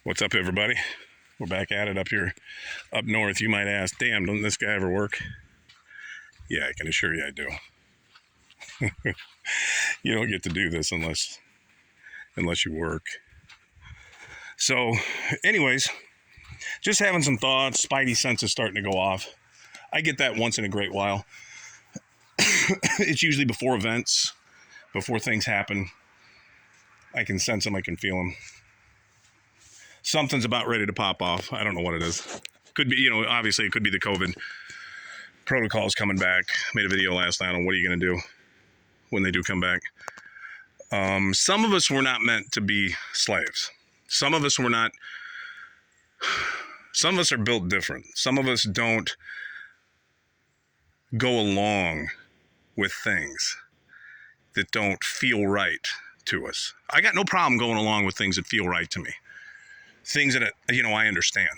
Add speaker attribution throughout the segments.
Speaker 1: What's up, everybody? We're back at it up here, up north. You might ask, damn, doesn't this guy ever work? Yeah, I can assure you I do. You don't get to do this unless you work. So, anyways, just having some thoughts. Spidey sense is starting to go off. I get that once in a great while. It's usually before events, before things happen. I can sense them, I can feel them. Something's about ready to pop off. I don't know what it is. Could be, obviously it could be the COVID protocols coming back. Made a video last night on what are you going to do when they do come back. Some of us were not meant to be slaves. Some of us were not. Some of us are built different. Some of us don't go along with things that don't feel right to us. I got no problem going along with things that feel right to me. Things that, I understand.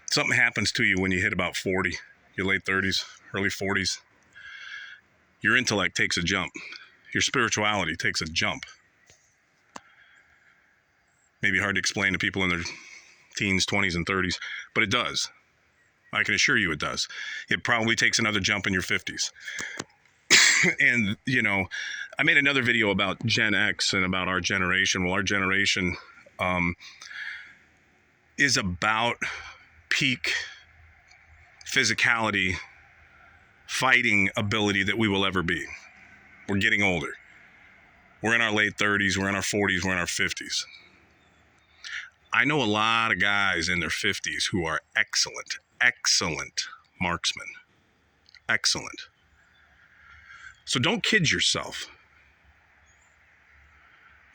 Speaker 1: Something happens to you when you hit about 40, your late 30s, early 40s. Your intellect takes a jump. Your spirituality takes a jump. Maybe hard to explain to people in their teens, 20s, and 30s, but it does. I can assure you it does. It probably takes another jump in your 50s. And, I made another video about Gen X and about our generation. Well, our generation is about peak physicality, fighting ability that we will ever be. We're getting older. We're in our late 30s, we're in our 40s, we're in our 50s. I know a lot of guys in their 50s who are excellent marksmen. Excellent. So don't kid yourself.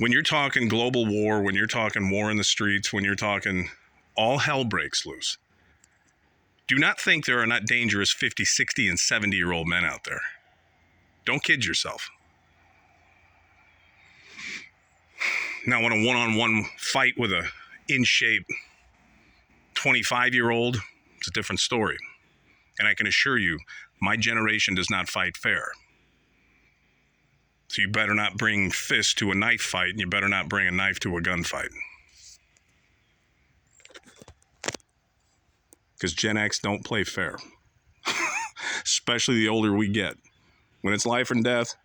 Speaker 1: When you're talking global war, when you're talking war in the streets, when you're talking all hell breaks loose, do not think there are not dangerous 50, 60, and 70-year-old men out there. Don't kid yourself. Now, when a one-on-one fight with a in-shape 25-year-old, it's a different story. And I can assure you, my generation does not fight fair. So you better not bring fists to a knife fight, and you better not bring a knife to a gunfight. Because Gen X don't play fair. Especially the older we get. When it's life and death,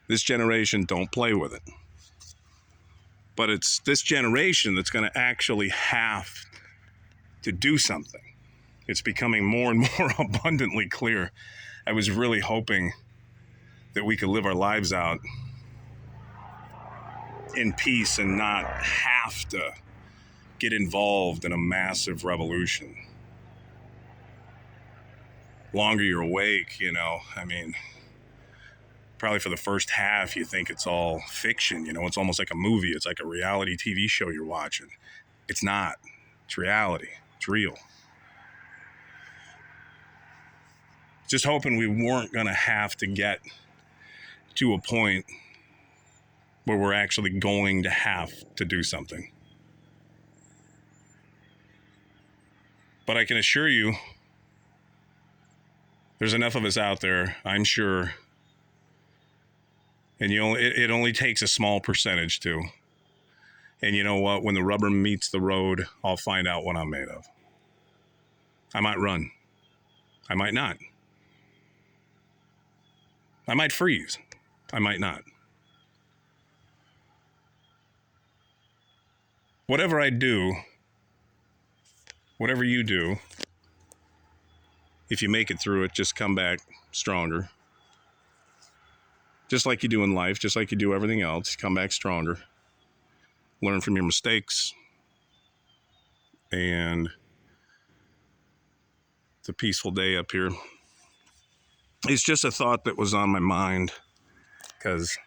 Speaker 1: this generation don't play with it. But it's this generation that's going to actually have to do something. It's becoming more and more abundantly clear. I was really hoping that we could live our lives out in peace and not have to get involved in a massive revolution. Longer you're awake, probably for the first half you think it's all fiction, it's almost like a movie, it's like a reality TV show you're watching. It's not. It's reality. It's real. Just hoping we weren't going to have to get to a point where we're actually going to have to do something. But I can assure you, there's enough of us out there, I'm sure, and it only takes a small percentage to. And you know what? When the rubber meets the road, I'll find out what I'm made of. I might run. I might not. I might freeze. I might not. Whatever I do, whatever you do, if you make it through it, just come back stronger. Just like you do in life, just like you do everything else, come back stronger. Learn from your mistakes. And it's a peaceful day up here. It's just a thought that was on my mind because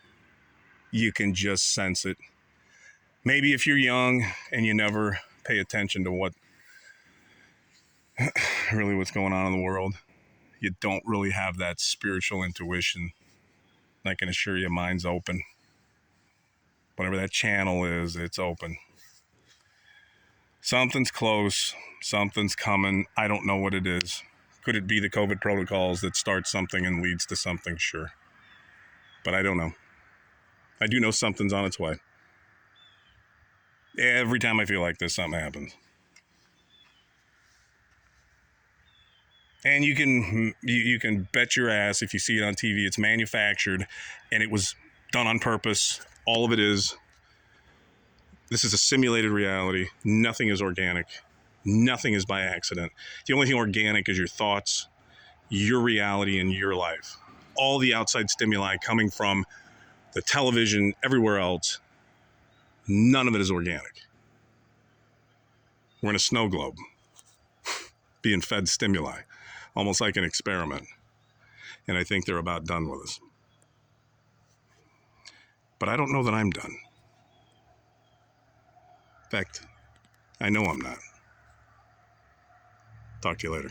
Speaker 1: you can just sense it. Maybe if you're young and you never pay attention to what's going on in the world, you don't really have that spiritual intuition. I can assure you, mine's open. Whatever that channel is, it's open. Something's close. Something's coming. I don't know what it is. Could it be the COVID protocols that start something and leads to something? Sure. But I don't know. I do know something's on its way. Every time I feel like this, something happens. And you can bet your ass if you see it on TV, it's manufactured and it was done on purpose. All of it is. This is a simulated reality. Nothing is organic. Nothing is by accident. The only thing organic is your thoughts, your reality, and your life. All the outside stimuli coming from the television, everywhere else, none of it is organic. We're in a snow globe being fed stimuli, almost like an experiment. And I think they're about done with us. But I don't know that I'm done. In fact, I know I'm not. Talk to you later.